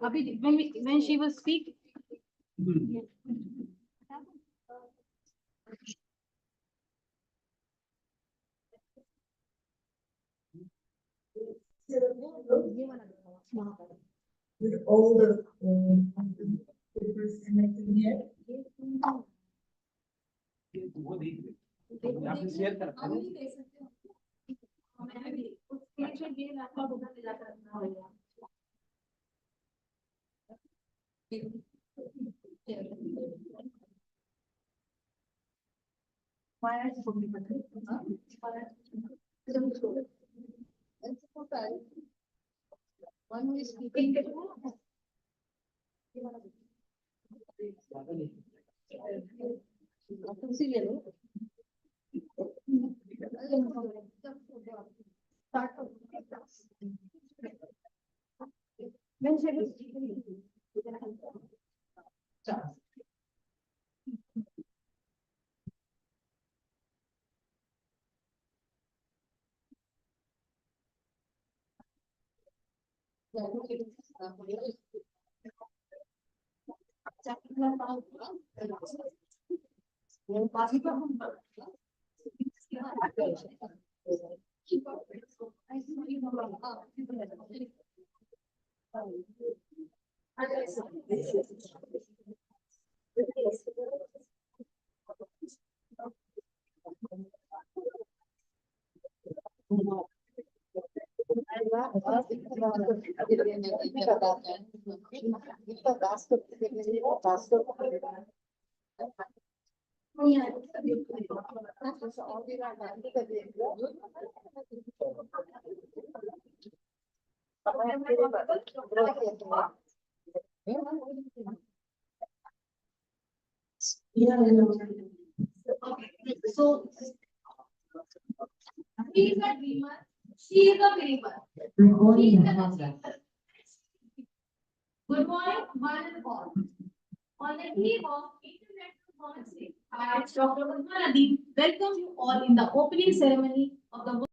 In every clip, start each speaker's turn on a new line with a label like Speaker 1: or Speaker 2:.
Speaker 1: अभी when she was speaking.
Speaker 2: With all the papers connected here. One who is speaking. Okay, so he is a dreamer, she is a believer. He is an achiever. Good morning, one and all. On the eve of International Women's Day, I, Dr. Usmanadi, welcome you all in the opening ceremony of the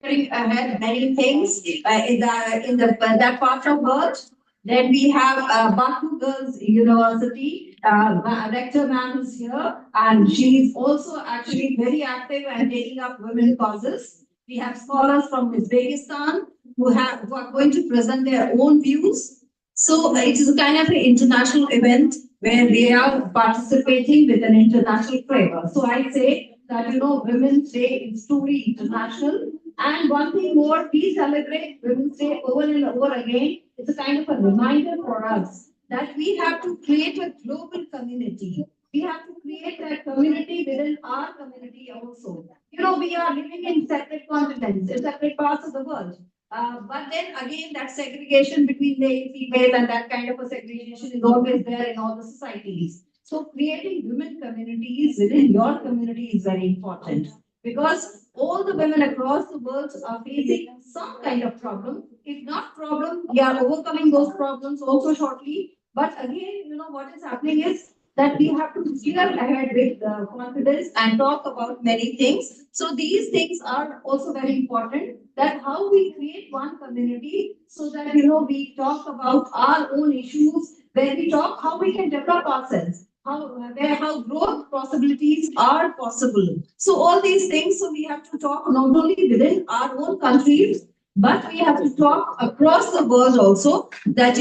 Speaker 3: ahead many things in that part of world. Then we have Baku Girls University. Rector ma'am is here, and she is also actually very active and taking up women causes. We have scholars from Uzbekistan who are going to present their own views. So it is a kind of an international event where they are participating with an international flavor. So I say that Women's Day is truly international. And one thing more, we celebrate Women's Day over and over again. It's a kind of a reminder for us that we have to create a global community. We have to create a community within our community also. We are living in separate continents, in separate parts of the world. But then again, that segregation between male, female, and that kind of a segregation is always there in all the societies. So creating women communities within your community is very important because all the women across the world are facing some kind of problem. If not problem, we are overcoming those problems also shortly. But again, what is happening is that we have to steer ahead with confidence and talk about many things. So these things are also very important. That how we create one community so that we talk about our own issues, where we talk how we can develop ourselves, how growth possibilities are possible. So all these things. So we have to talk not only within our own countries, but we have to talk across the world also. That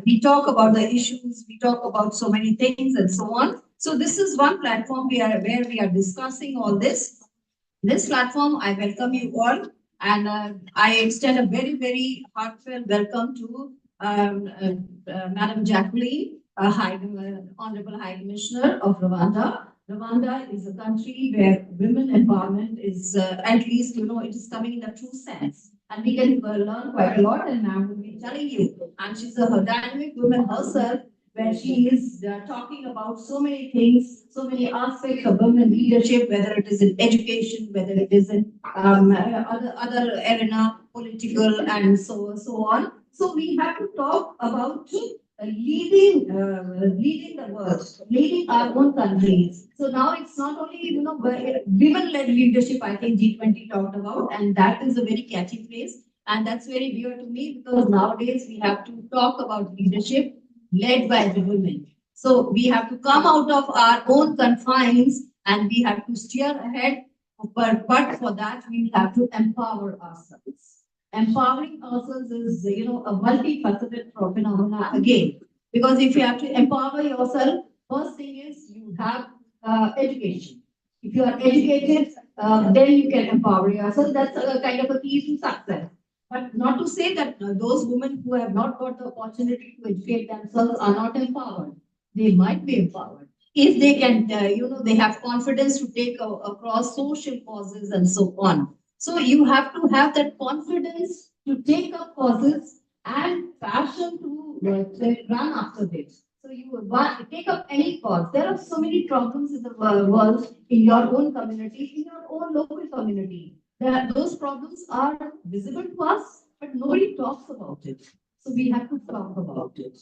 Speaker 3: we talk about the issues, we talk about so many things and so on. So this is one platform where we are discussing all this. This platform, I welcome you all, and I extend a very, very heartfelt welcome to Madam Jacqueline, Honorable High Commissioner of Rwanda. Rwanda is a country where women empowerment is, at least, it is coming in the true sense. And we can learn quite a lot, and Ma'am will be telling you. And she's a dynamic woman herself, where she is talking about so many things, so many aspects of women leadership, whether it is in education, whether it is in other arena, political, and so on. So we have to talk about leading the world, leading our own countries. So now it's not only women-led leadership. I think G20 talked about, and that is a very catchy phrase, and that's very dear to me because nowadays we have to talk about leadership led by the women. So we have to come out of our own confines and we have to steer ahead. But for that, we have to empower ourselves. Empowering ourselves is, a multifaceted phenomena again. Because if you have to empower yourself, first thing is you have education. If you are educated, then you can empower yourself. That's a kind of a key to success. But not to say that those women who have not got the opportunity to educate themselves are not empowered. They might be empowered if they can, they have confidence to take across social causes and so on. So you have to have that confidence to take up causes and passion to run after this. So you take up any cause. There are so many problems in the world, in your own community, in your own local community. Those problems are visible to us, but nobody talks about it. So we have to talk about it.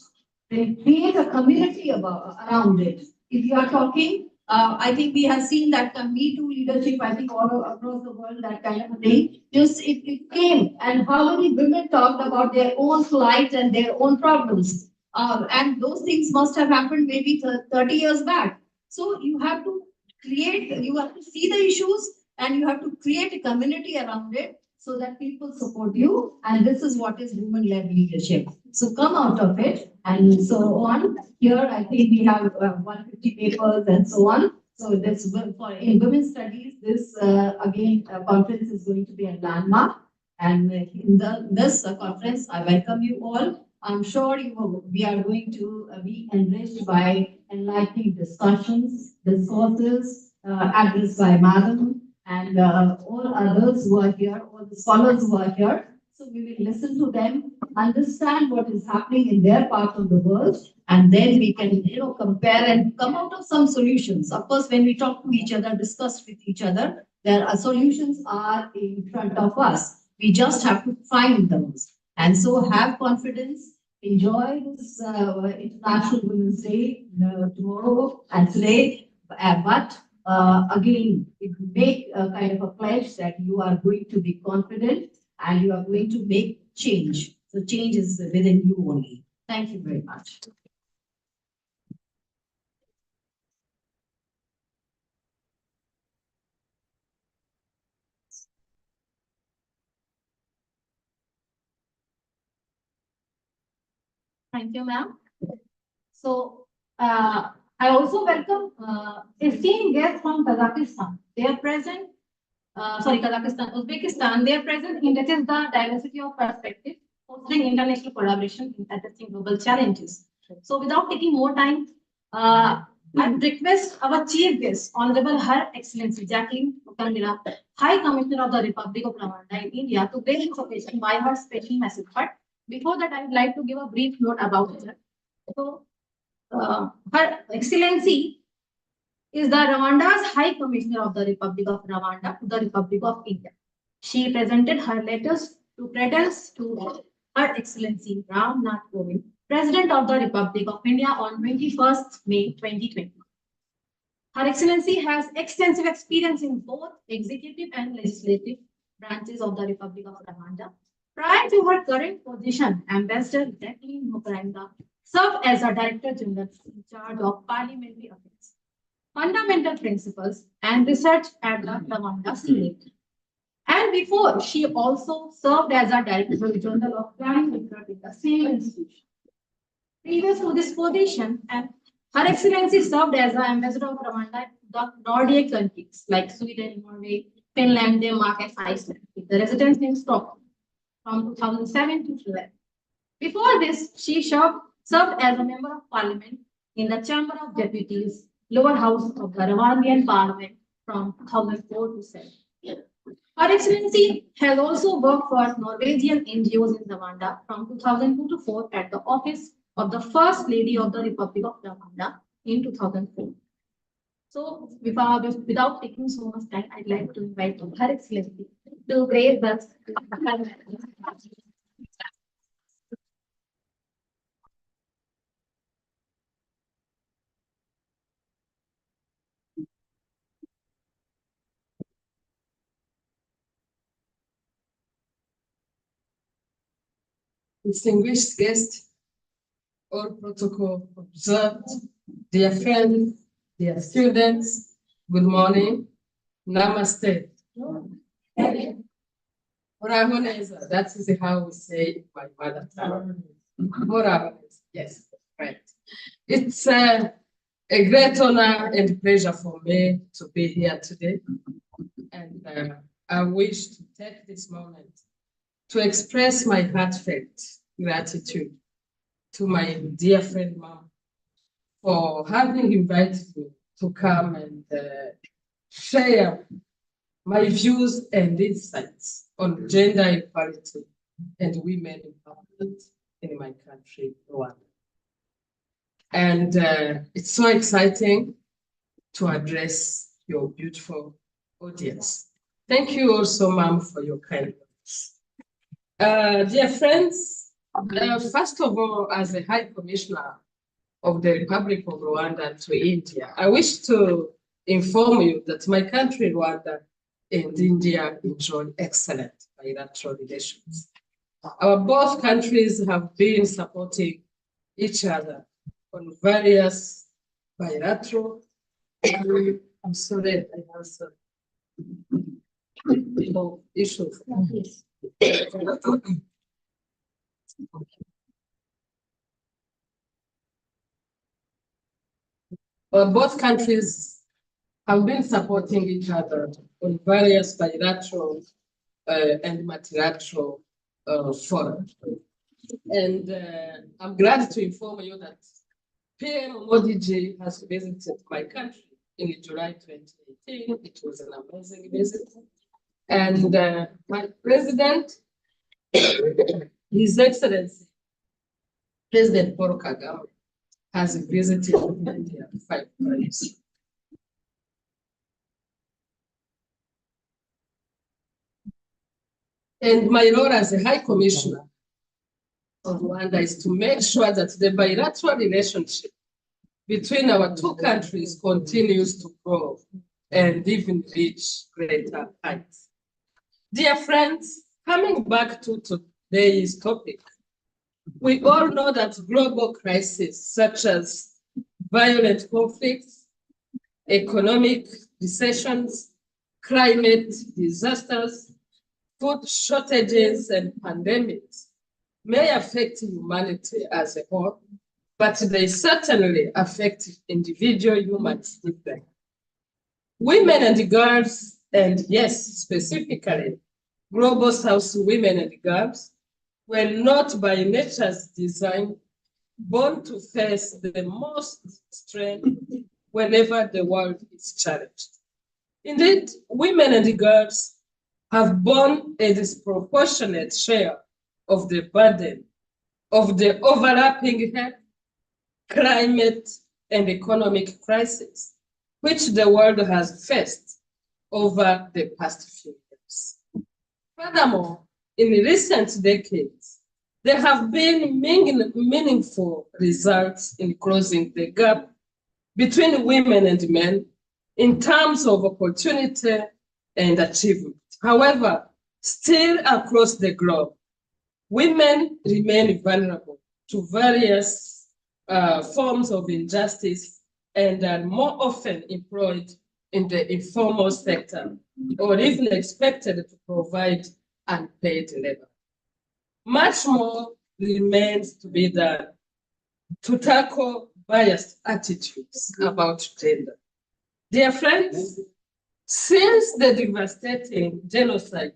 Speaker 3: Then create a community around it. If you are talking, I think we have seen that Me Too leadership, I think all across the world, that kind of a thing. Just it came, and how many women talked about their own plight and their own problems. And those things must have happened maybe 30 years back. So you have to you have to see the issues and you have to create a community around it so that people support you. And this is what is women-led leadership. So come out of it and so on. Here, I think we have 150 papers and so on. So this in women's studies, this again conference is going to be a landmark. And in this conference, I welcome you all. I'm sure we are going to be enriched by enlightening discussions, discourses addressed by Madam and all others who are here, all the scholars who are here. So we will listen to them, understand what is happening in their part of the world, and then we can compare and come out of some solutions. Of course, when we talk to each other, discuss with each other, there are solutions are in front of us. We just have to find those. And so have confidence, enjoy this International Women's Day tomorrow and today, but again, it make a kind of a pledge that you are going to be confident and you are going to make change. So change is within you only. Thank you very much.
Speaker 1: Thank you, ma'am. So, I also welcome esteemed guests from Kazakhstan. They are present, Kazakhstan, Uzbekistan. They are present in that is the diversity of perspective, fostering international collaboration in addressing global challenges. So, without taking more time, I request our chief guest, Honorable Her Excellency Jacqueline Mukandira, High Commissioner of the Republic of Rwanda in India, to grace this occasion by her special message. But before that, I would like to give a brief note about her. So, Her Excellency is the Rwanda's High Commissioner of the Republic of Rwanda to the Republic of India. She presented her letters to credence to Her Excellency Ram Nath Kovind, President of the Republic of India on 21st May 2020. Her Excellency has extensive experience in both executive and legislative branches of the Republic of Rwanda. Prior to her current position, Ambassador Jacqueline Mukandira served as a Director General in charge of Parliamentary Affairs, Fundamental Principles, and Research at the Rwanda Senate. And before, she also served as a Director General of Planning Research in the same institution. Previous to this position, and Her Excellency served as the Ambassador of Rwanda to the Nordic countries like Sweden, Norway, Finland, Denmark, and Iceland, with the residence in Stockholm from 2007 to 12. Before this, she served as a Member of Parliament in the Chamber of Deputies, lower house of the Rwandan Parliament from 2004 to 7. Her Excellency has also worked for Norwegian NGOs in Rwanda from 2002 to 4 at the office of the First Lady of the Republic of Rwanda in 2004. So, without taking so much time, I'd like to invite Her Excellency to grace us.
Speaker 4: Distinguished guests, all protocol observed, dear friends, dear students, good morning. Namaste. Moraboneza, that is how we say it in my mother tongue. Moraboneza, yes, right. It's a great honor and pleasure for me to be here today. And I wish to take this moment to express my heartfelt gratitude to my dear friend Mom for having invited me to come and share my views and insights on gender equality and women empowerment in my country, Rwanda. And it's so exciting to address your beautiful audience. Thank you also, Mom, for your kind words. Dear friends, first of all, as a High Commissioner of the Republic of Rwanda to India, I wish to inform you that my country, Rwanda, and India enjoy excellent bilateral relations. Our both countries have been supporting each other on various bilateral. I'm sorry, I have some issues. Both countries have been supporting each other on various bilateral and multilateral forums. And I'm glad to inform you that PM Modi ji has visited my country in July 2018. It was an amazing visit. And my president, His Excellency, President Paul Kagame, has visited India 5 times. And my role as a High Commissioner of Rwanda is to make sure that the bilateral relationship between our two countries continues to grow and even reach greater heights. Dear friends, coming back to today's topic, we all know that global crises such as violent conflicts, economic recessions, climate disasters, food shortages, and pandemics may affect humanity as a whole, but they certainly affect individual humans differently. Women and girls, and yes, specifically, Global South women and girls, were not by nature's design born to face the most strain whenever the world is challenged. Indeed, women and girls have borne a disproportionate share of the burden of the overlapping health, climate, and economic crisis, which the world has faced over the past few years. Furthermore, in recent decades, there have been meaningful results in closing the gap between women and men in terms of opportunity and achievement. However, still across the globe, women remain vulnerable to various forms of injustice and are more often employed in the informal sector or even expected to provide unpaid labor. Much more remains to be done to tackle biased attitudes about gender. Dear friends, since the devastating genocide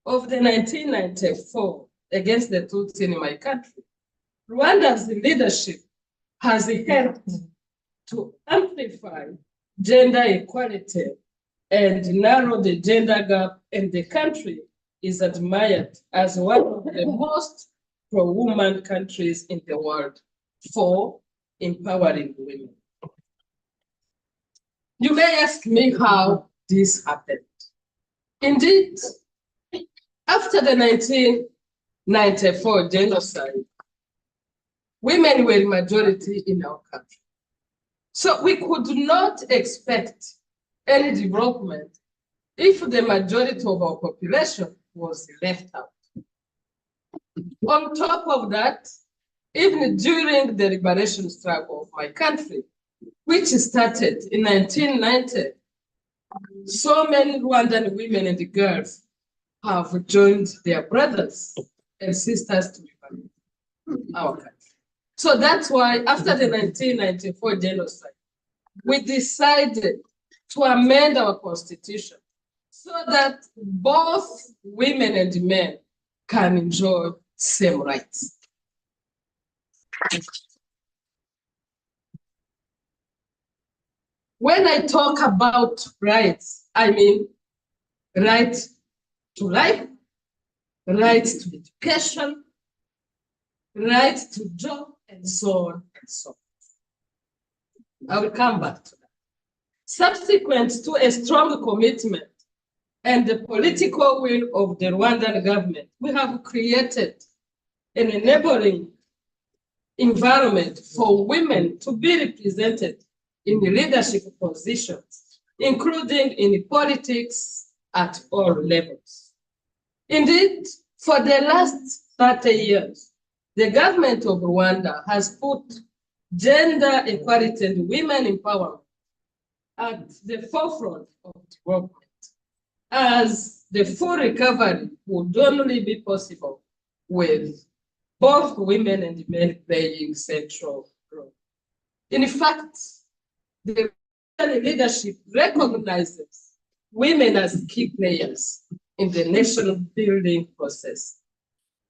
Speaker 4: of the 1994 against the Tutsi in my country, Rwanda's leadership has helped to amplify gender equality and narrow the gender gap, and the country is admired as one of the most pro-woman countries in the world for empowering women. You may ask me how this happened. Indeed, after the 1994 genocide, women were majority in our country. So we could not expect any development if the majority of our population was left out. On top of that, even during the liberation struggle of my country, which started in 1990, so many Rwandan women and girls have joined their brothers and sisters to liberate our country. So that's why after the 1994 genocide, we decided to amend our constitution so that both women and men can enjoy same rights. When I talk about rights, I mean right to life, right to education, right to job, and so on and so on. I will come back to that. Subsequent to a strong commitment and the political will of the Rwandan government, we have created an enabling environment for women to be represented in the leadership positions, including in politics at all levels. Indeed, for the last 30 years, the government of Rwanda has put gender equality and women empowerment at the forefront of development, as the full recovery would only be possible with both women and men playing central role. In fact, the leadership recognizes women as key players in the nation building process.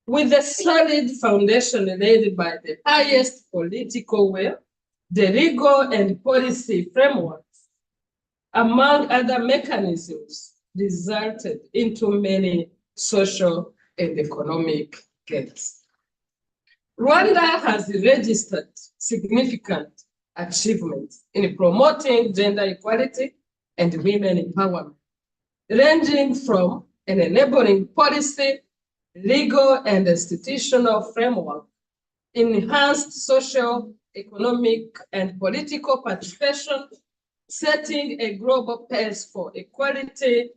Speaker 4: With a solid foundation laid by the highest political will, the legal and policy frameworks, among other mechanisms, resulted into many social and economic gains. Rwanda has registered significant achievements in promoting gender equality and women empowerment, ranging from an enabling policy, legal and institutional framework, enhanced social, economic, and political participation, setting a global pace for equality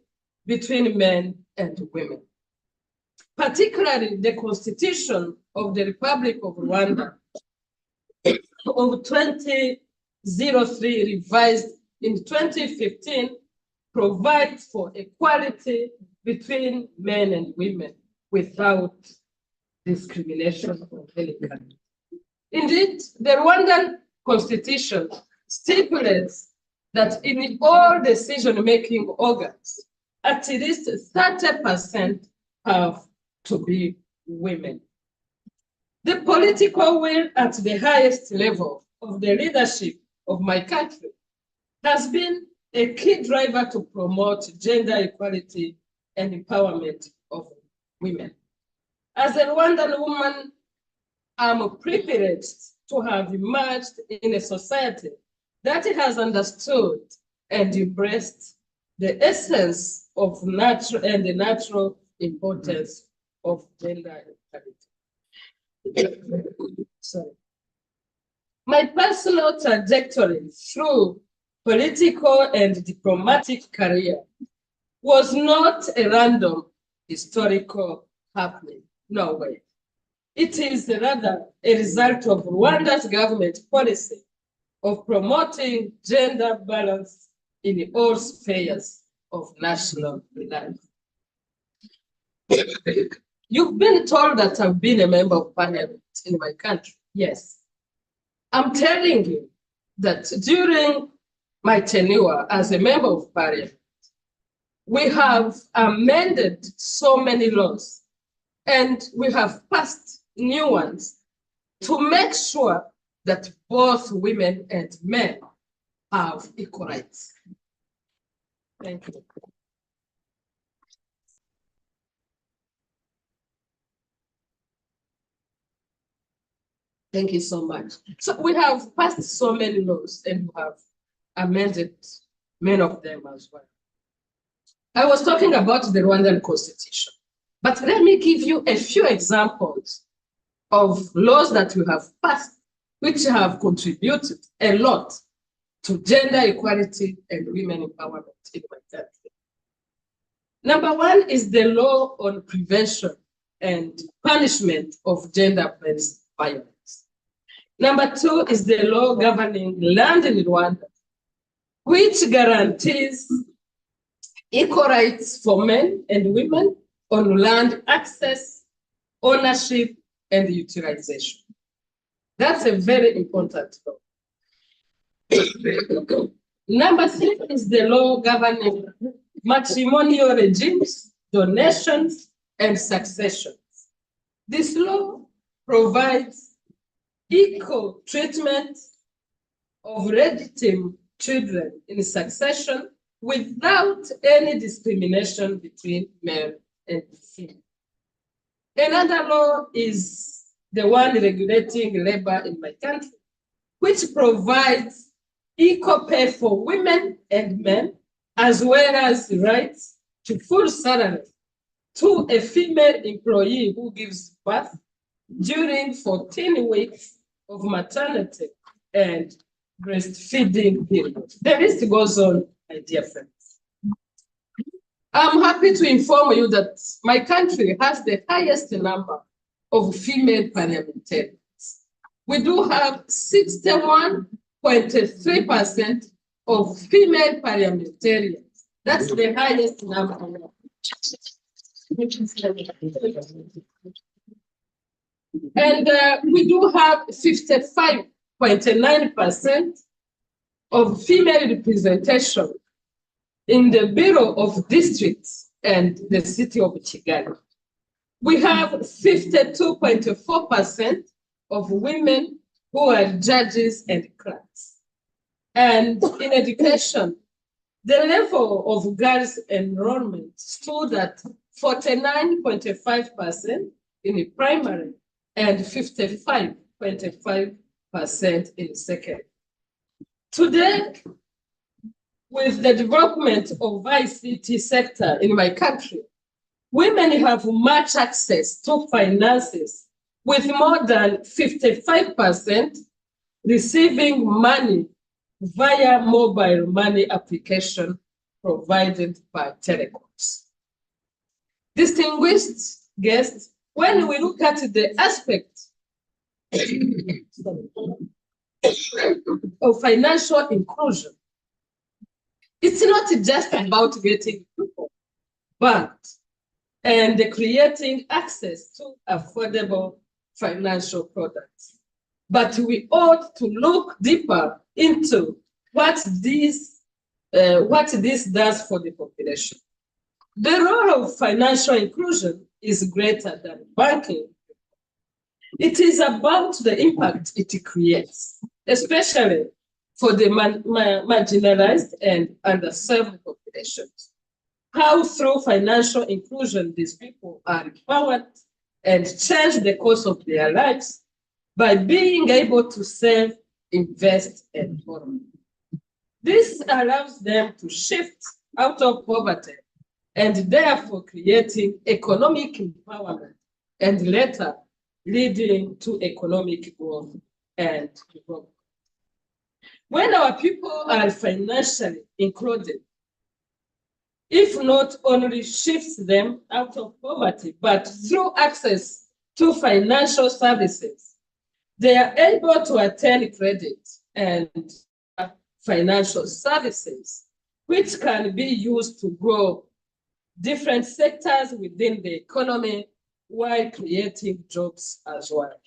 Speaker 4: between men and women. Particularly the Constitution of the Republic of Rwanda of 2003, revised in 2015, provides for equality between men and women without discrimination of any kind. Indeed, the Rwandan Constitution stipulates that in all decision-making organs, at least 30% have to be women. The political will at the highest level of the leadership of my country has been a key driver to promote gender equality and empowerment of women. As a Rwandan woman, I'm privileged to have emerged in a society that has understood and embraced the essence of the natural importance of gender equality. Sorry. My personal trajectory through political and diplomatic career was not a random historical happening. No way. It is rather a result of Rwanda's government policy of promoting gender balance in all spheres of national life. You've been told that I've been a member of parliament in my country. Yes. I'm telling you that during my tenure as a member of parliament, we have amended so many laws and we have passed new ones to make sure that both women and men have equal rights. Thank you. Thank you so much. So we have passed so many laws and we have amended many of them as well. I was talking about the Rwandan Constitution, but let me give you a few examples of laws that we have passed, which have contributed a lot to gender equality and women empowerment in my country. Number one is the law on prevention and punishment of gender-based violence. Number two is the law governing land in Rwanda, which guarantees equal rights for men and women on land access, ownership, and utilization. That's a very important law. Number three is the law governing matrimonial regimes, donations, and successions. This law provides equal treatment of legitimate children in succession without any discrimination between male and female. Another law is the one regulating labor in my country, which provides equal pay for women and men, as well as rights to full salary to a female employee who gives birth during 14 weeks of maternity and breastfeeding period. The list goes on, my dear friends. I'm happy to inform you that my country has the highest number of female parliamentarians. We do have 61.3% of female parliamentarians. That's the highest number. And we do have 55.9% of female representation in the Bureau of Districts and the city of Kigali. We have 52.4% of women who are judges and clerks. And in education, the level of girls' enrollment stood at 49.5% in primary and 55.5% in secondary. Today, with the development of ICT sector in my country, women have much access to finances, with more than 55% receiving money via mobile money application provided by telecoms. Distinguished guests, when we look at the aspect of financial inclusion, it's not just about getting people, but creating access to affordable financial products. But we ought to look deeper into what this does for the population. The role of financial inclusion is greater than banking. It is about the impact it creates, especially for the marginalized and underserved populations. How through financial inclusion these people are empowered and change the course of their lives by being able to save, invest, and borrow. This allows them to shift out of poverty and therefore creating economic empowerment and later leading to economic growth and development. When our people are financially included, if not only shifts them out of poverty, but through access to financial services, they are able to attain credit and financial services, which can be used to grow different sectors within the economy while creating jobs as well.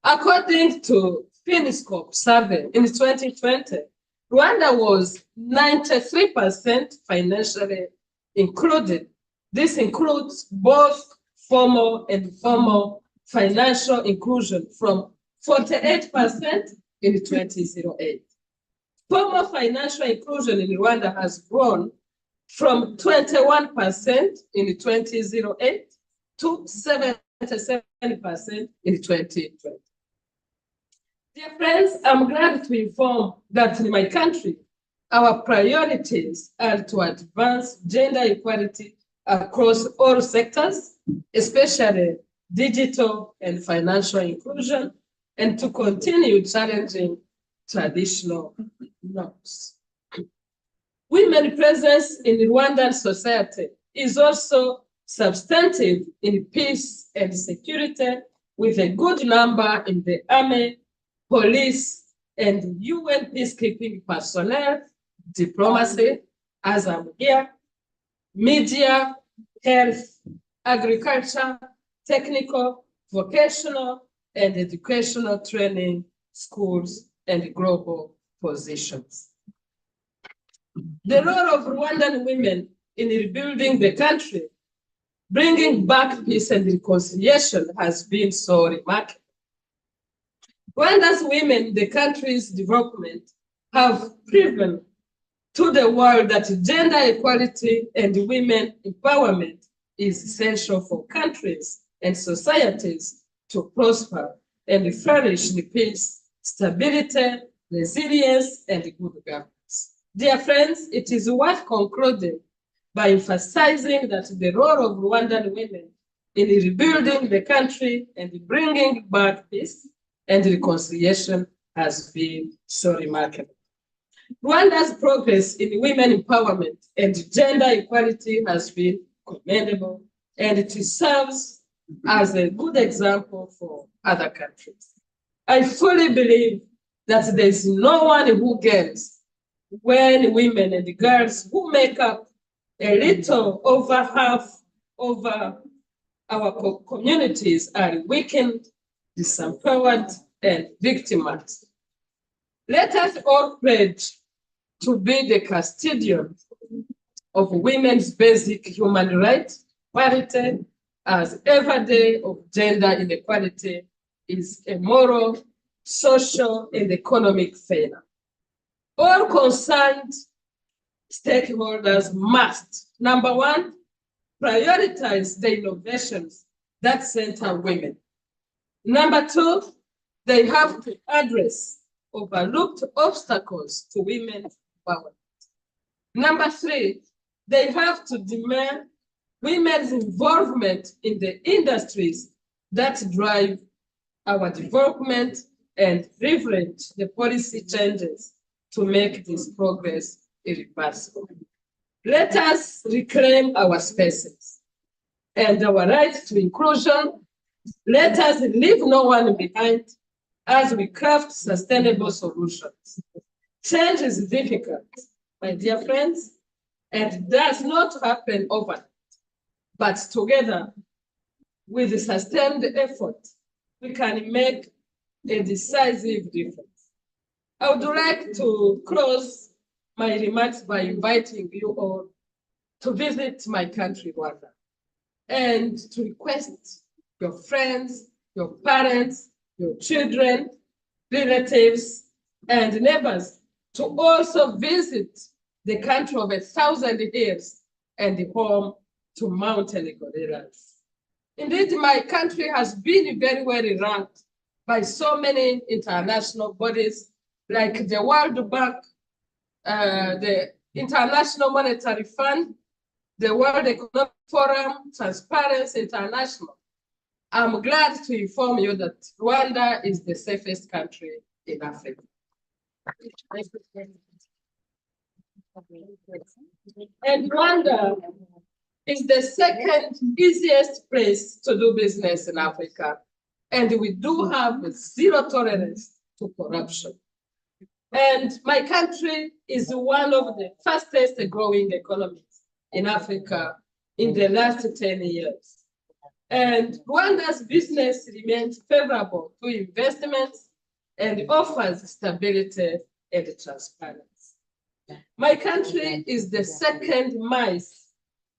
Speaker 4: According to Finiscope survey in 2020, Rwanda was 93% financially included. This includes both formal and informal financial inclusion from 48% in 2008. Formal financial inclusion in Rwanda has grown from 21% in 2008 to 77% in 2020. Dear friends, I'm glad to inform that in my country, our priorities are to advance gender equality across all sectors, especially digital and financial inclusion, and to continue challenging traditional norms. Women's presence in Rwandan society is also substantive in peace and security, with a good number in the army, police, and UN peacekeeping personnel, diplomacy, as I'm here, media, health, agriculture, technical, vocational, and educational training, schools, and global positions. The role of Rwandan women in rebuilding the country, bringing back peace and reconciliation, has been so remarkable. Rwanda's women in the country's development have proven to the world that gender equality and women empowerment is essential for countries and societies to prosper and flourish in peace, stability, resilience, and good governance. Dear friends, it is worth concluding by emphasizing that the role of Rwandan women in rebuilding the country and bringing back peace and reconciliation has been so remarkable. Rwanda's progress in women empowerment and gender equality has been commendable, and it serves as a good example for other countries. I fully believe that there is no one who gains when women and girls who make up a little over half of our communities are weakened, disempowered, and victimized. Let us all pledge to be the custodian of women's basic human rights, equality, as every day of gender inequality is a moral, social, and economic failure. All concerned stakeholders must, number one, prioritize the innovations that center women. Number two, they have to address overlooked obstacles to women's empowerment. Number three, they have to demand women's involvement in the industries that drive our development and leverage the policy changes to make this progress irreversible. Let us reclaim our spaces and our right to inclusion. Let us leave no one behind as we craft sustainable solutions. Change is difficult, my dear friends, and does not happen overnight, but together with sustained effort, we can make a decisive difference. I would like to close my remarks by inviting you all to visit my country, Rwanda, and to request your friends, your parents, your children, relatives, and neighbors to also visit the country of 1,000 hills and home to mountain gorillas. Indeed, my country has been very well ranked by so many international bodies like the World Bank, the International Monetary Fund, the World Economic Forum, Transparency International. I'm glad to inform you that Rwanda is the safest country in Africa. And Rwanda is the second easiest place to do business in Africa. And we do have zero tolerance to corruption. And my country is one of the fastest growing economies in Africa in the last 10 years. And Rwanda's business remains favorable to investments and offers stability and transparency. My country is the second MICE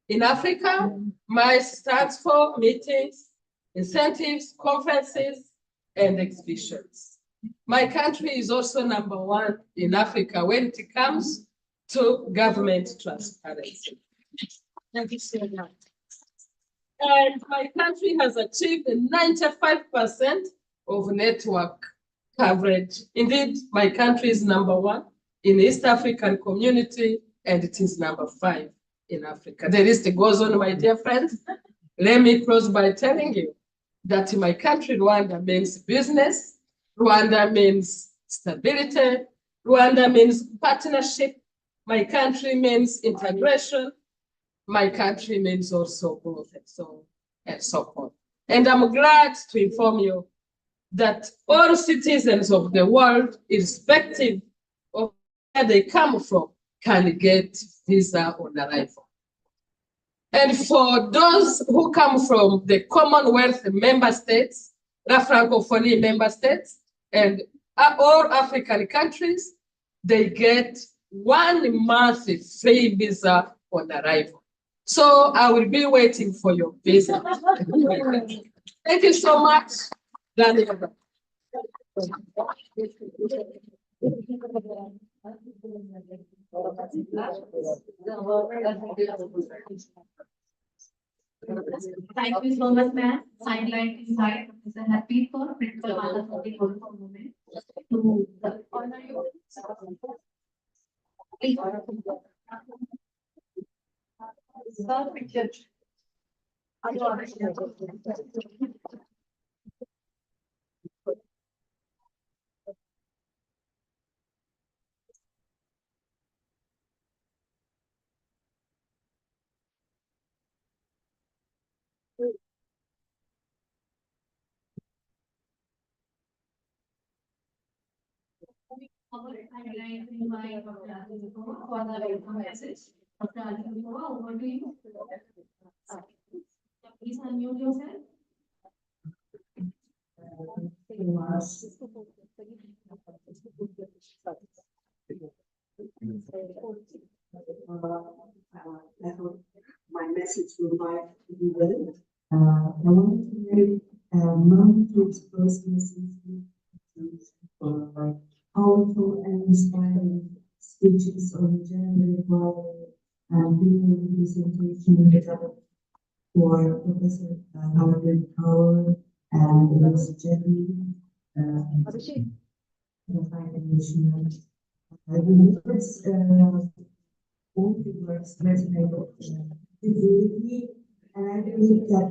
Speaker 4: in Africa. MICE stands for meetings, incentives, conferences, and exhibitions. My country is also #1 in Africa when it comes to government transparency. Thank you so much. And my country has achieved 95% of network coverage. Indeed, my country is #1 in East African community, and it is #5 in Africa. The list goes on, my dear friends. Let me close by telling you that in my country, Rwanda means business, Rwanda means stability, Rwanda means partnership, my country means integration, my country means also growth and so on. And I'm glad to inform you that all citizens of the world, irrespective of where they come from, can get visa on arrival. And for those who come from the Commonwealth member states, the Francophonie member states, and all African countries, they get 1 month free visa on arrival. So I will be waiting for your visa. Thank you so much, Daniel.
Speaker 1: Thank you so much, ma'am. I'd like to invite Mr. Happy for Principal Mother for the whole moment to honor you. Please. Sir, picture. I'd like to invite Dr. Aditya for the welcome message. Dr. Aditya, over to you. Please unmute yourself.
Speaker 5: I hope my message will arrive really well. I want to make a moment to express my sincere for my powerful and inspiring speeches on gender equality and people representation developed for Professor Howard Howard and Ms. Jenny, the High Commissioner. The words, all the words resonated with me, and I believe that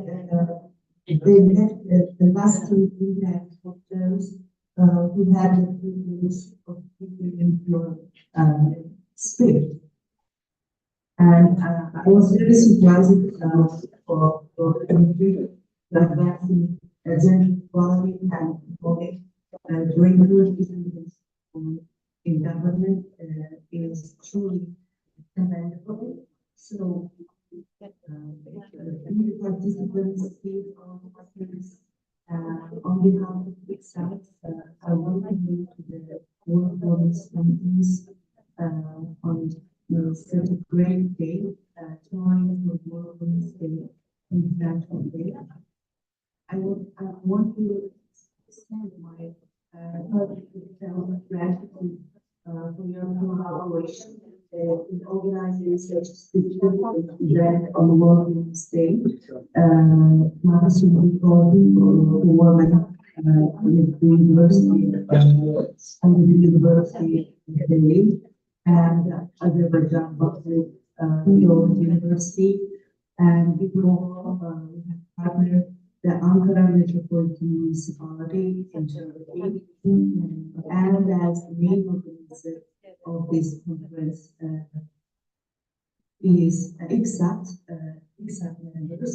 Speaker 5: they left the lasting impact of those who had the privilege of keeping in Europe. spirit. And I was very surprised for the country that vaccine gender equality and economic breakthrough in government is truly commendable. So, the participants here on behalf of VII, I welcome you to the World Women's Conference on such a great day, joining the World Women's Day International Day. I want to extend my heartfelt gratitude for your collaboration in organizing such a significant event on World Women's Day. Matters to be for women with the University under the University of Delhi and Azerbaijan Public University. And before we have partnered the Ankara Metropolitan Municipality in Turkey, and as the main organizer of this conference is exact members.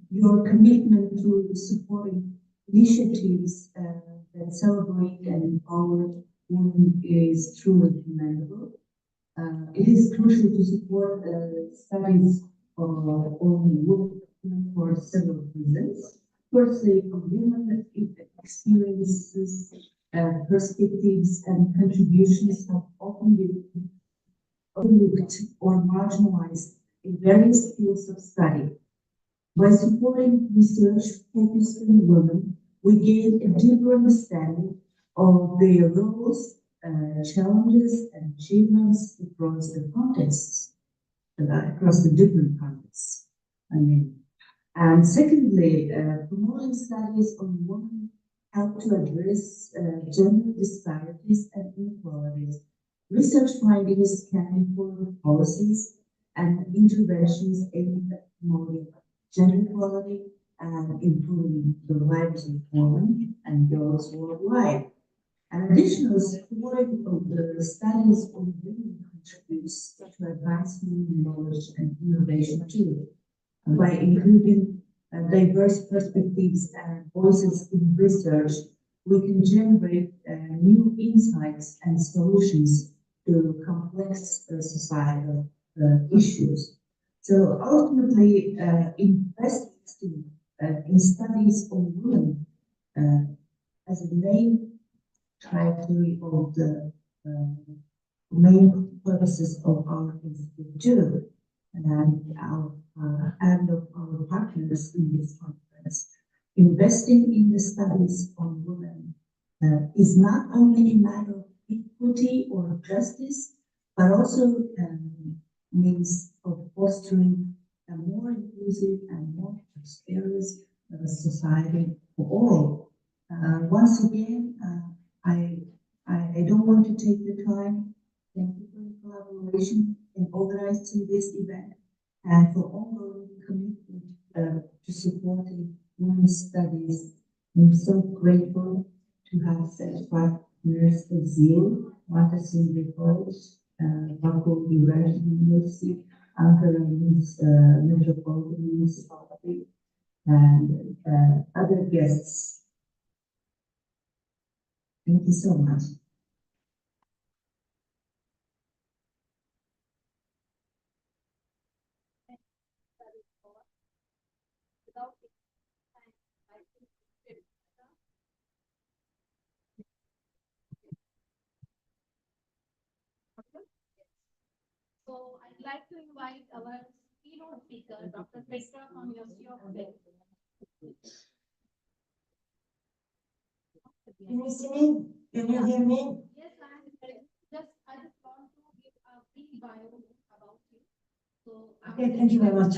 Speaker 5: Your commitment to supporting initiatives that celebrate and empower women is truly commendable. It is crucial to support studies on women for several reasons. Firstly, human experiences, perspectives, and contributions have often been overlooked or marginalized in various fields of study. By supporting research focused on women, we gain a deeper understanding of their roles, challenges, and achievements across the contexts, across the different contexts. And secondly, promoting studies on women help to address gender disparities and inequalities. Research findings can inform policies and interventions aimed at promoting gender equality and improving the lives of women and girls worldwide. And additionally, supporting of the studies on women contributes to advancing knowledge and innovation too. By including diverse perspectives and voices in research, we can generate new insights and solutions to complex societal issues. So ultimately, investing in studies on women as a main trajectory of the main purposes of our institute and of our partners in this conference. Investing in the studies on women is not only a matter of equity or justice, but also means of fostering a more inclusive and more prosperous society for all. Once again, I don't want to take the time. Thank you for your collaboration in organizing this event and for ongoing commitment to supporting women's studies. I'm so grateful to have such partners as you, Martasin Report, Baku University, Ankara Metropolitan Municipality, and other guests. Thank you so much.
Speaker 2: So I'd like to invite our keynote speaker, Dr. Petra from University of Delhi.
Speaker 5: Can you see me? Can you hear me?
Speaker 2: Yes, I just want to give a brief bio about you. So
Speaker 5: Okay, thank you very much.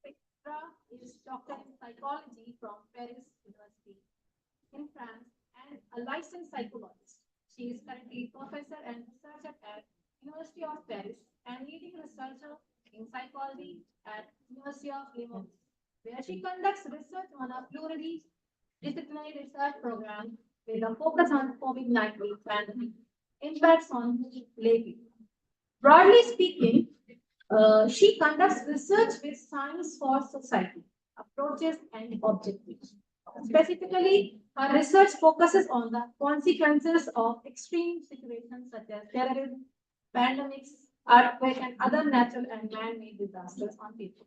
Speaker 2: Petra is doctor in psychology from Paris University in France and a licensed psychologist. She is currently professor and researcher at University of Paris and leading researcher in psychology at University of Limon, where she conducts research on a pluridisciplinary research program with a focus on COVID-19 pandemic impacts on lay people. Broadly speaking, she conducts research with science for society, approaches and objectives. Specifically, her research focuses on the consequences of extreme situations such as terrorism, pandemics, earthquake, and other natural and man-made disasters on people.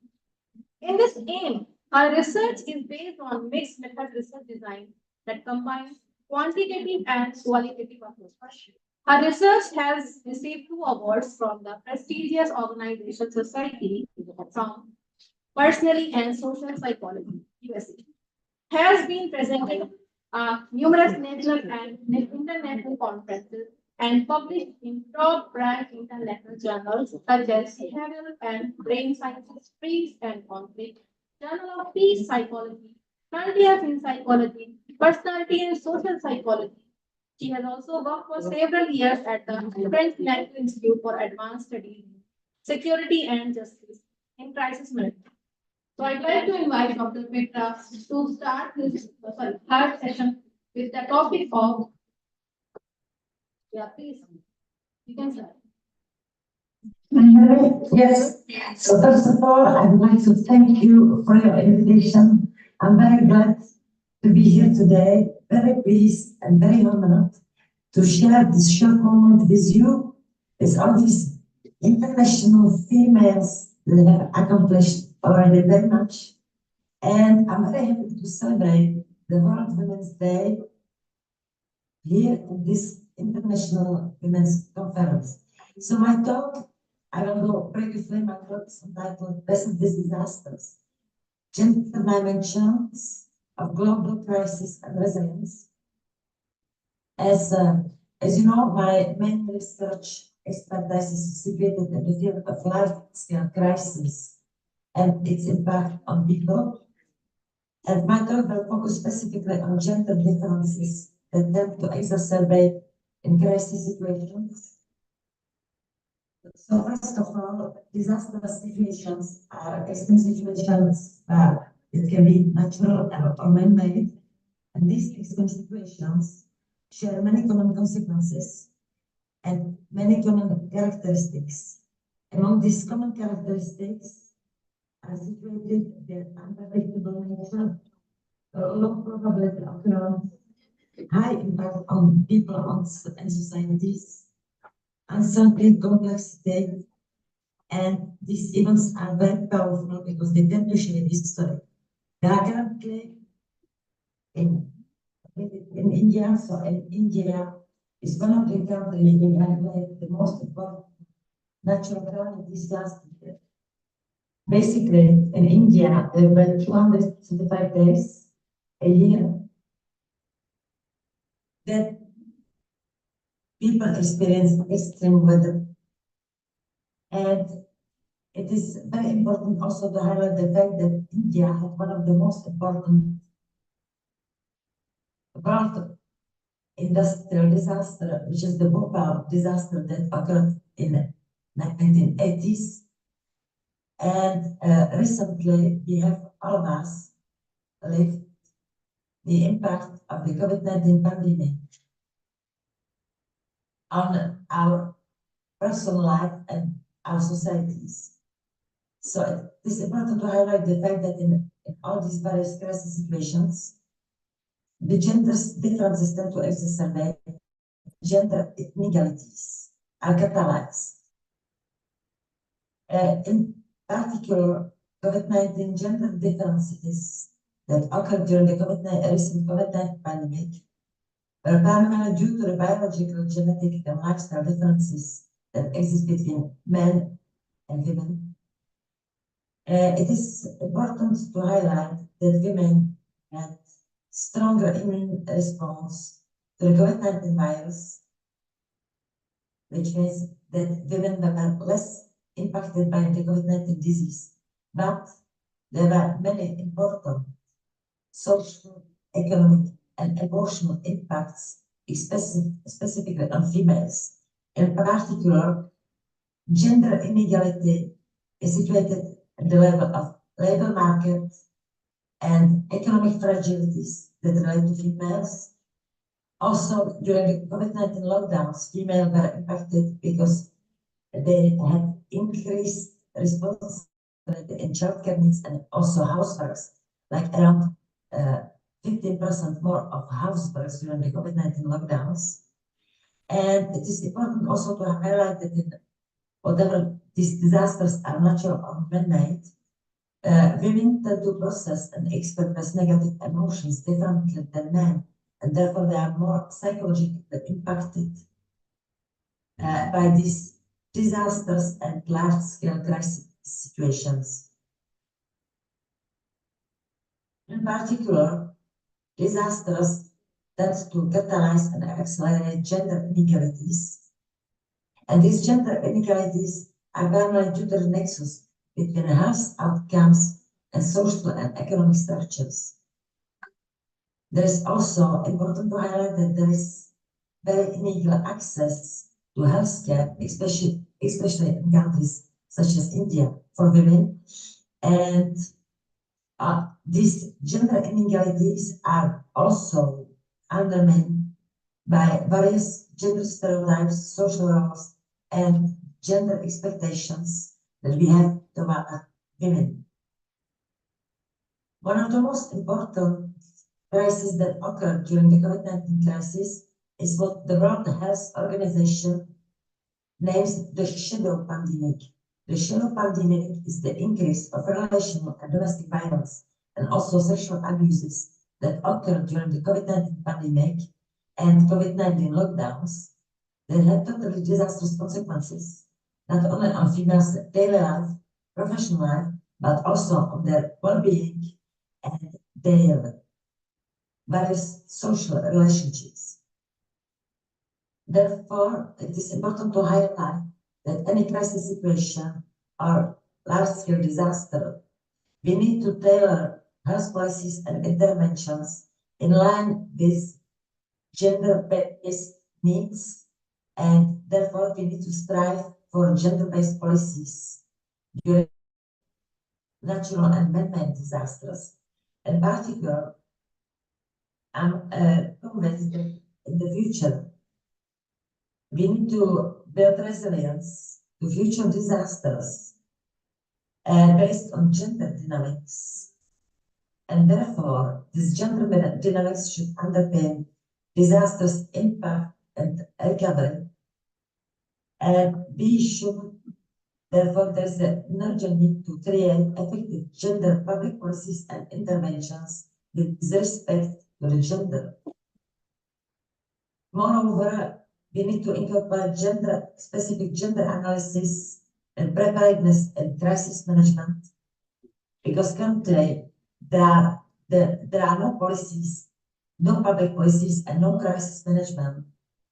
Speaker 2: In this aim, her research is based on mixed method research design that combines quantitative and qualitative approach. Her research has received 2 awards from the prestigious organization Society from Personally and Social Psychology, USA. Has been presented numerous national and international conferences and published in top-ranked international journals such as Behavioral and Brain Sciences, Peace and Conflict, Journal of Peace Psychology, Frontiers in Psychology, Personality and Social Psychology. She has also worked for several years at the French National Institute for Advanced Studies in Security and Justice in Crisis Management. So I'd like to invite Dr. Petra to start this, her session with the topic of, yeah, please, you can start.
Speaker 5: Yes, so first of all, I would like to thank you for your invitation. I'm very glad to be here today, very pleased and very honored to share this short moment with you, with all these international females that have accomplished already very much. And I'm very happy to celebrate the World Women's Day here in this International Women's Conference. So my talk, I will go briefly, my talk is entitled Present Disasters, Gender Dimensions of Global Crisis and Resilience. As you know, my main research expertise is situated in the field of large-scale crisis and its impact on people. And my talk will focus specifically on gender differences that tend to exacerbate in crisis situations. So first of all, disaster situations are extreme situations it can be natural or man-made. And these extreme situations share many common consequences and many common characteristics. Among these common characteristics are situated their unpredictable nature, low probability of occurrence, high impact on people and societies, uncertain complexity, and these events are very powerful because they tend to shape history. They are currently in India, so in India is one of the countries that have the most important natural calamities last year. Basically, in India, there were 225 days a year that people experience extreme weather. And it is very important also to highlight the fact that India had one of the most important world industrial disaster, which is the Bhopal disaster that occurred in the 1980s. And recently, we have all of us lived the impact of the COVID-19 pandemic on our personal life and our societies. So it is important to highlight the fact that in all these various crisis situations, the gender differences tend to exacerbate, gender inegalities are catalyzed. In particular, COVID-19 gender differences that occurred during the recent COVID-19 pandemic were primarily due to the biological, genetic, and lifestyle differences that exist between men and women. It is important to highlight that women had stronger immune response to the COVID-19 virus, which means that women were less impacted by the COVID-19 disease. But there are many important social, economic, and emotional impacts, specifically on females. In particular, gender inequality is situated at the level of labor market and economic fragilities that relate to females. Also, during the COVID-19 lockdowns, females were impacted because they had increased responsibility in childcare needs and also houseworks, like around 15% more of houseworks during the COVID-19 lockdowns. And it is important also to highlight that in whatever these disasters are natural or man-made, women tend to process and express negative emotions differently than men, and therefore they are more psychologically impacted by these disasters and large-scale crisis situations. In particular, disasters tend to catalyze and accelerate gender inequalities, and these gender inequalities are primarily due to the nexus between health outcomes and social and economic structures. There is also important to highlight that there is very unequal access to healthcare, especially in countries such as India for women. And these gender inequalities are also undermined by various gender stereotypes, social roles, and gender expectations that we have toward women. One of the most important crises that occurred during the COVID-19 crisis is what the World Health Organization names the shadow pandemic. The shadow pandemic is the increase of relational and domestic violence and also sexual abuses that occurred during the COVID-19 pandemic and COVID-19 lockdowns that had totally disastrous consequences, not only on females' daily life, professional life, but also on their well-being and their various social relationships. Therefore, it is important to highlight that any crisis situation or large-scale disaster, we need to tailor health policies and interventions in line with gender-based needs, and therefore we need to strive for gender-based policies during natural and man-made disasters. In particular, I'm convinced that in the future, we need to build resilience to future disasters based on gender dynamics. And therefore, this gender dynamics should underpin disasters impact and recovery. And we should, therefore, there's an urgent need to create effective gender public policies and interventions with respect to the gender. Moreover, we need to incorporate specific gender analysis and preparedness and crisis management, because currently there are no policies, no public policies, and no crisis management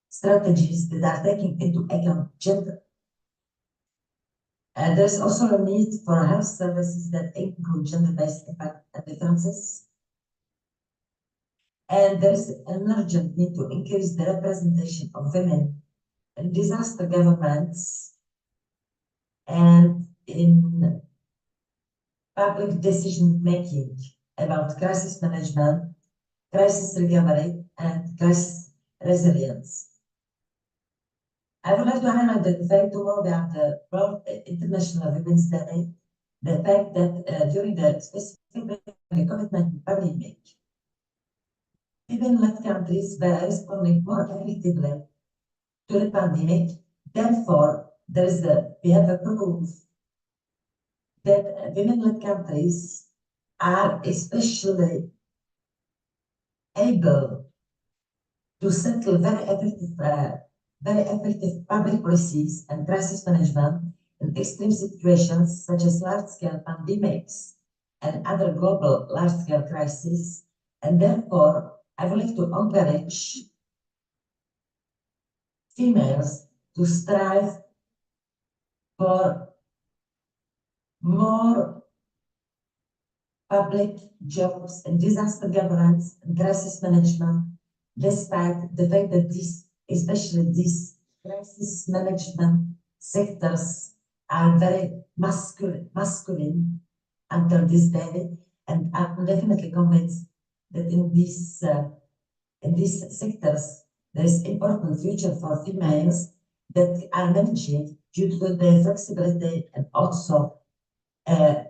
Speaker 5: strategies that are taking into account gender. And there's also a need for health services that include gender-based impact and differences. And there's an urgent need to increase the representation of women in disaster governments and in public decision making about crisis management, crisis recovery, and crisis resilience. I would like to highlight that the fact tomorrow we have the World International Women's Day, the fact that during the specific COVID-19 pandemic, women-led countries were responding more effectively to the pandemic. Therefore, we have a proof that women-led countries are especially able to settle very effective public policies and crisis management in extreme situations such as large-scale pandemics and other global large-scale crises. And therefore, I would like to encourage females to strive for more public jobs in disaster governance and crisis management, despite the fact that especially these crisis management sectors are very masculine until this day, and I'm definitely convinced that in these sectors there is important future for females that are managing due to their flexibility and also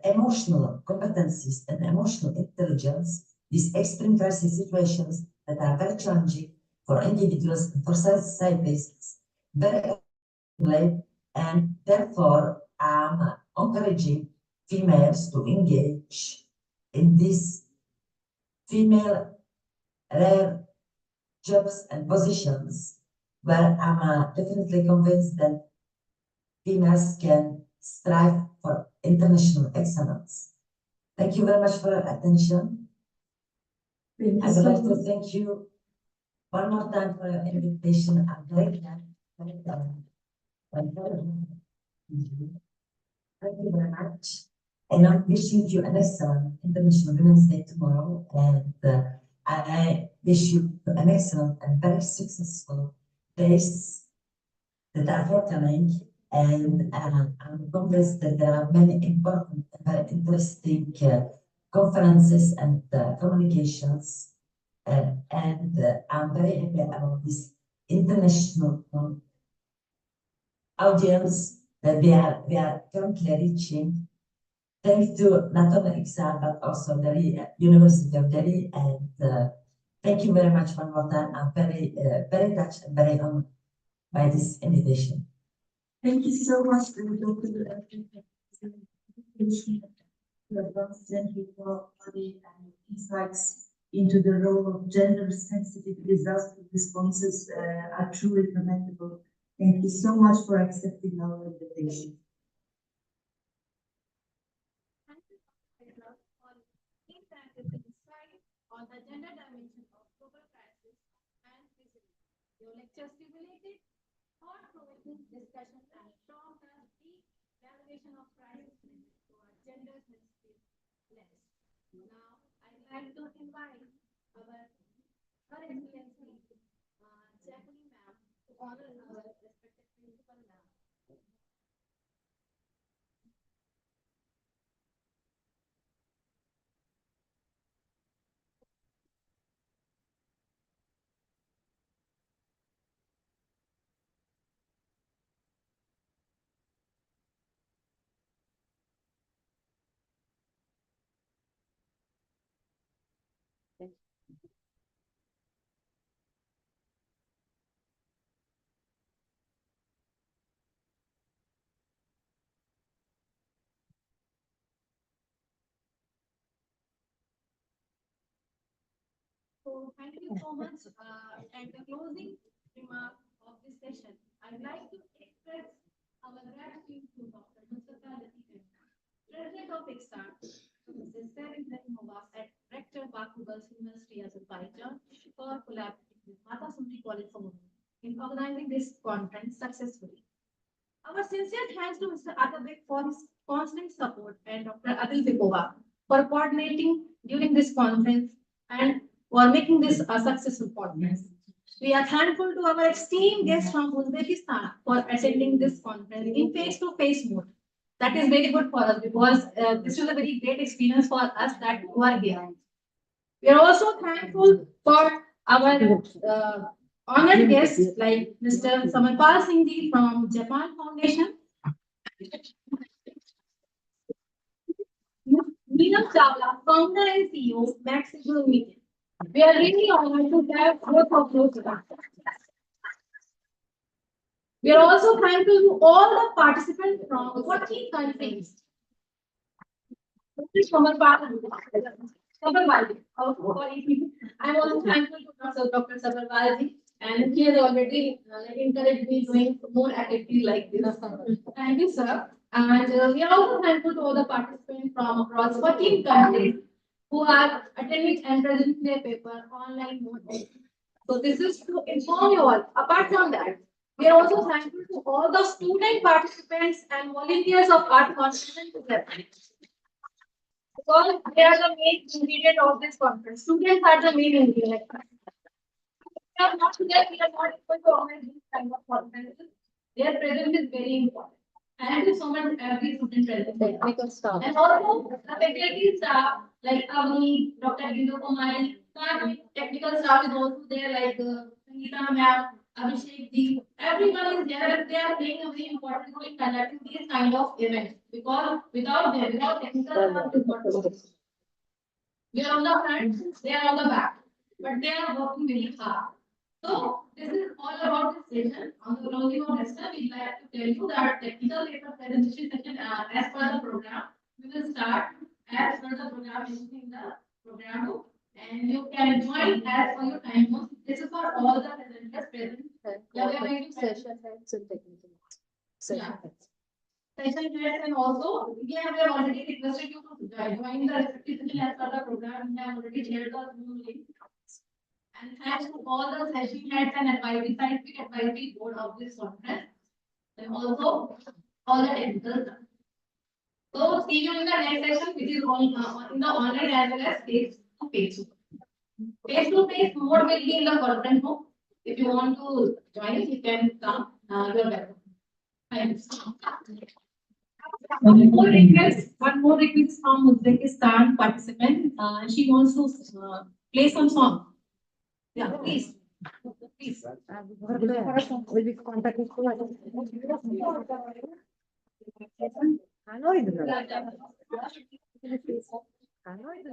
Speaker 5: emotional competencies and emotional intelligence, these extreme crisis situations that are very challenging for individuals and for societies, very late, and therefore I'm encouraging females to engage in these female rare jobs and positions where I'm definitely convinced that females can strive for international excellence. Thank you very much for your attention. I would like to thank you one more time for your invitation. I'm very glad. Very glad. Thank you very much. And I'm wishing you an excellent International Women's Day tomorrow. And I wish you an excellent and very successful days that are forthcoming. And I'm convinced that there are many important and very interesting conferences and communications. And I'm very happy about this international audience that we are currently reaching, thanks to not only ICSA, but also the University of Delhi. And thank you very much one more time. I'm very touched and very honored by this invitation.
Speaker 3: Thank you so much for your and insights into the role of gender-sensitive disaster responses are truly commendable. Thank you so much for accepting our invitation.
Speaker 2: Thank you, Dr. for giving that insight on the gender dimension of global crisis and resilience. Your lecture stimulated thought-provoking discussion and strong and deep evaluation of crisis through a gender-sensitive lens. Now, I'd like to invite Her Excellency, Jacqueline Ma'am, to honor our respected principal ma'am. So thank you so much. At the closing remark of this session, I'd like to express our gratitude to Dr. Mustafa Latif, President of ICSA, Mrs. Serin Rahimova at Rector Baku Girls University, Azerbaijan, for collaborating with Mata Sundari College for Women in organizing this conference successfully. Our sincere thanks to Mr. Atabek for his constant support and Dr. Adil Vikova for coordinating during this conference and for making this a successful conference. We are thankful to our esteemed guests from Uzbekistan for attending this conference in face-to-face mode. That is very good for us because this is a very great experience for us that you are here. We are also thankful for our honored guests like Mr. Samarpal Singh Ji from Japan Foundation, Neelam Chawla, founder and CEO, Maximal Media. We are really honored to have both of those with us. We are also thankful to all the participants from 14 countries. Sabarwal. I'm also thankful to Dr. Sabarwal, and he has already encouraged me doing more activities like this. Thank you, sir. And we are also thankful to all the participants from across 14 countries who are attending and presenting their paper online mode. So this is to inform you all. Apart from that, we are also thankful to all the student participants and volunteers of Art Conference because they are the main ingredient of this conference. Students are the main ingredient. We are not there, we are not able to organize these kind of conferences.
Speaker 1: Their presence is very important. Thank you so much, every student present.
Speaker 2: Technical staff.
Speaker 1: And also, the faculty staff, like Avni, Dr. Bindu Kumari, technical staff is also there, like Sangeeta ma'am, Abhishek ji. Everyone is there, and they are playing a very important role in conducting these kind of events. Because without them, without technical staff, it is not possible. We are on the front, they are on the back, but they are working very hard. So this is all about this session. On the closing of this session, we'd like to tell you that technical paper presentation session, as per the program, we will start as per the program in the program book, and you can join as per your time zone. This is for all the presenters present. Yeah, we are going to
Speaker 2: Session heads and technical. Session
Speaker 1: Yeah.
Speaker 2: heads.
Speaker 1: session heads, and also we have already requested you to join the respective session as per the program. We have already shared the Zoom link. And thanks to all the session heads and advisory scientific advisory board of this conference, and also all the technical staff. So see you in the next session, which is on in the online as well as face to face. Face to face mode will be in the conference room. If you want to join us, you can come. You're welcome. Thanks. One more request from Uzbekistan participant. She wants to play some song. Yeah, please. Please.
Speaker 2: Will be contacted. I know it. I know it.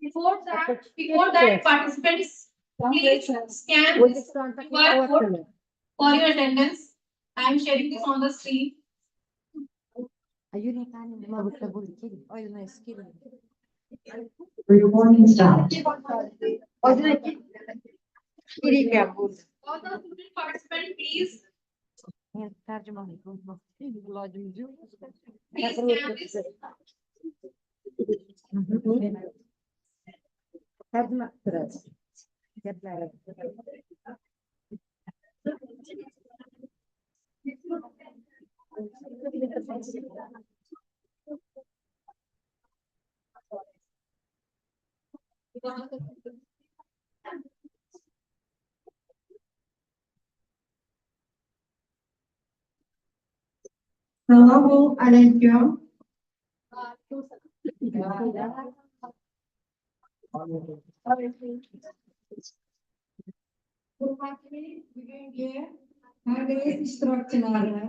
Speaker 1: Before that, participants, please scan
Speaker 2: Will be contacted.
Speaker 1: QR code for your attendance. I am sharing this on the screen.
Speaker 5: Recording stopped.
Speaker 1: All the student participants, please. Please scan this.
Speaker 5: Assalamu alaikum. Hurmatli bugungi kongress ishtirokchilari,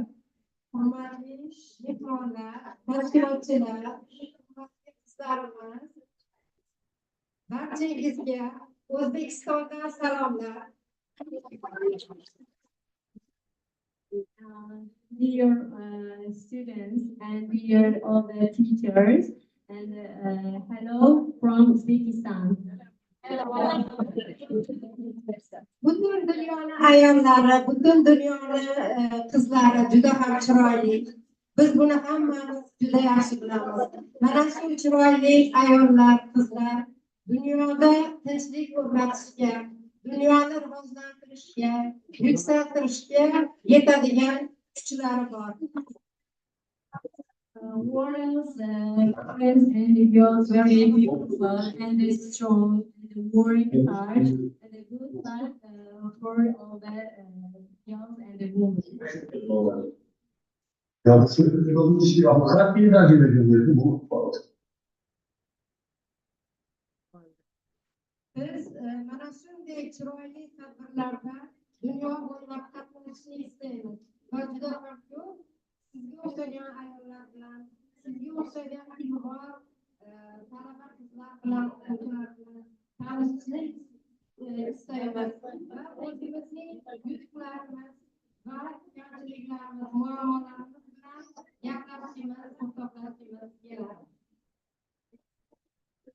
Speaker 5: hurmatli mehmonlar, tashkilotchilar, hurmatli qizlarimiz, barchangizga O'zbekistondan salomlar. Dear students and dear all the teachers, and hello from Uzbekistan. Butun dunyoni ayollari, butun dunyoni qizlari juda ham chiroyli. Biz buni hammamiz juda yaxshi bilamiz. Mana shu chiroyli ayollar, qizlar dunyoda tinchlik o'rnatishga, dunyoni rivojlantirishga, yuksaltirishga yetadigan kuchlari bor. Warriors, friends and girls, very beautiful and strong, and working hard, and a good luck for all the girls and the women. Biz mana shunday chiroyli tadbirlarda dunyo bo'ylab qatnashishni istaymiz. Va juda ham ko'p sizga o'xshagan ayollar bilan, sizga o'xshagan ilg'or talaba qizlar bilan, o'quvchilar bilan tanishishni istaymiz. Va o'zimizning yutuqlarimiz va kamchiliklarimiz, muammolarimiz bilan gaplashishimiz, o'rtoqlashishimiz keladi.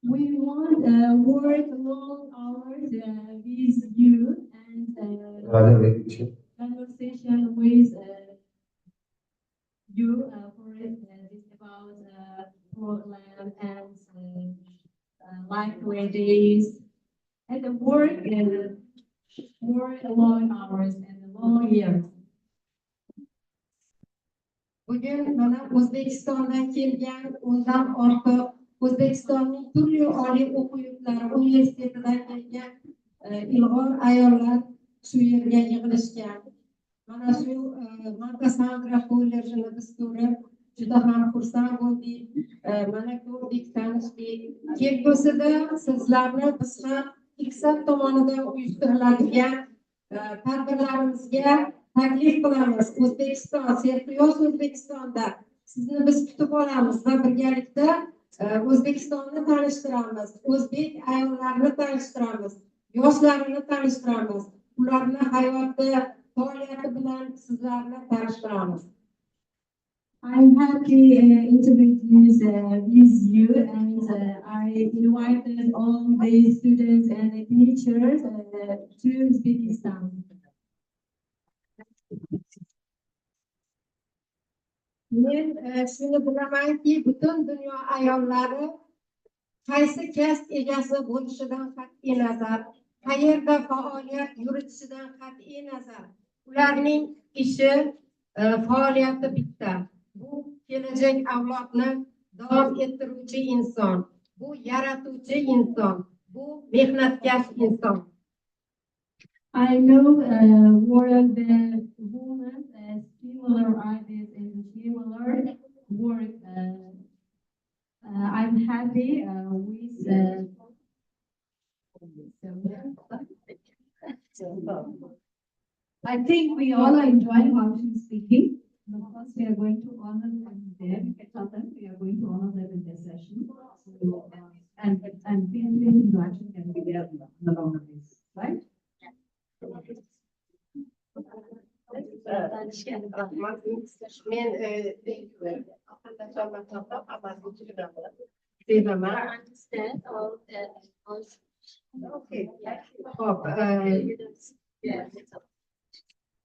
Speaker 5: We want work long hours with you and conversation with you for this about program and libraries and the work more long hours and long years. Bugün mana O'zbekistondan kelgan o'ndan ortiq O'zbekistonning turli oliy o'quv yurtlari universitetidan kelgan ilg'or ayollar shu yerga yig'ilishgan.
Speaker 6: Mana shu Sandra kollejini biz ko'rib juda ham xursand bo'ldik. Mana ko'rdik, tanishdik. Kelgusida sizlarni biz ham iqtisod tomonidan uyushtiriladigan tadbirlarimizga taklif qilamiz. O'zbekiston, Serquyosh O'zbekistonda sizni biz kutib olamiz va birgalikda O'zbekistonni tanishtiramiz, o'zbek ayollarini tanishtiramiz, yoshlarini tanishtiramiz, ularni hayotda faoliyati bilan sizlarni tanishtiramiz.
Speaker 3: I'm happy to introduce with you, and I invited all the students and the teachers to Uzbekistan.
Speaker 6: Men shuni bilamanki, butun dunyo ayollari qaysi kasb egasi bo'lishidan qat'iy nazar, qayerda faoliyat yuritishidan qat'iy nazar, ularning ishi, faoliyati bitta. Bu kelajak avlodni davom ettiruvchi inson, bu yaratuvchi inson, bu mehnatkash inson.
Speaker 3: I know world women similar ideas and similar work. I'm happy with. I think we all are enjoying how she's speaking. Of course, we are going to honor them there. We are going to honor them in this session. So, and family interaction can be there along the way, right?
Speaker 6: Men
Speaker 2: Understand all that also.
Speaker 6: Okay. Hop,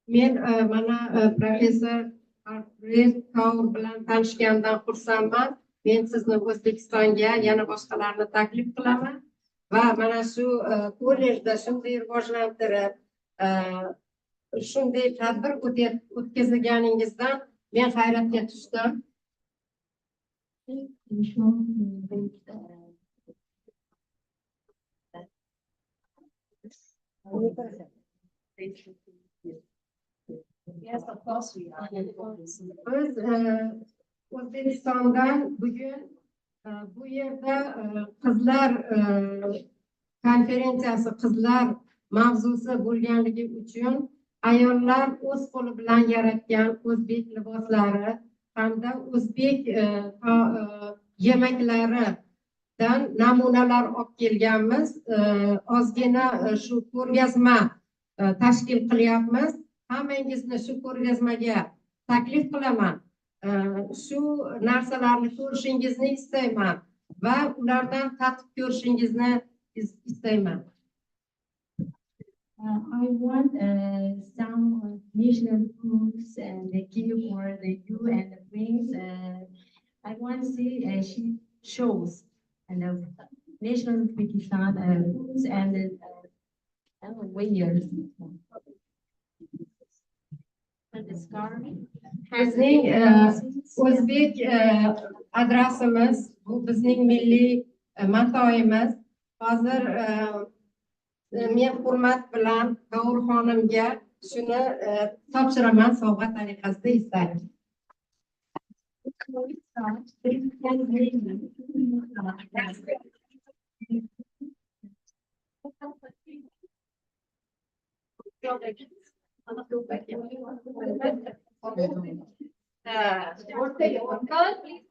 Speaker 6: men mana professor Alfred Kaur bilan tanishgandan xursandman. Men sizni O'zbekistonga yana boshqalarni taklif qilaman va mana shu kollejda shunday rivojlantirib, shunday tadbir o'tkazganingizdan men hayratga tushdim.
Speaker 2: Yes, of course we are.
Speaker 6: Biz O'zbekistondan bugun bu yerda qizlar konferensiyasi, qizlar mavzusi bo'lganligi uchun ayollar o'z qo'li bilan yaratgan o'zbek liboslari hamda o'zbek yemaklaridan namunalar olib kelganmiz. Ozgina shu ko'rgazma tashkil qilyapmiz. Hammangizni shu ko'rgazmaga taklif qilaman. Shu narsalarni ko'rishingizni istayman va ulardan tatib ko'rishingizni istayman.
Speaker 3: I want some national foods and the give for the you and the things. I want to see she shows and the national Uzbekistan foods and wares.
Speaker 6: Bizning o'zbek adresimiz, bu bizning milliy matoyimiz. Hozir men hurmat bilan Kaur xonimga shuni topshiraman sovg'a tariqasida istadim.
Speaker 2: Ortaya, please.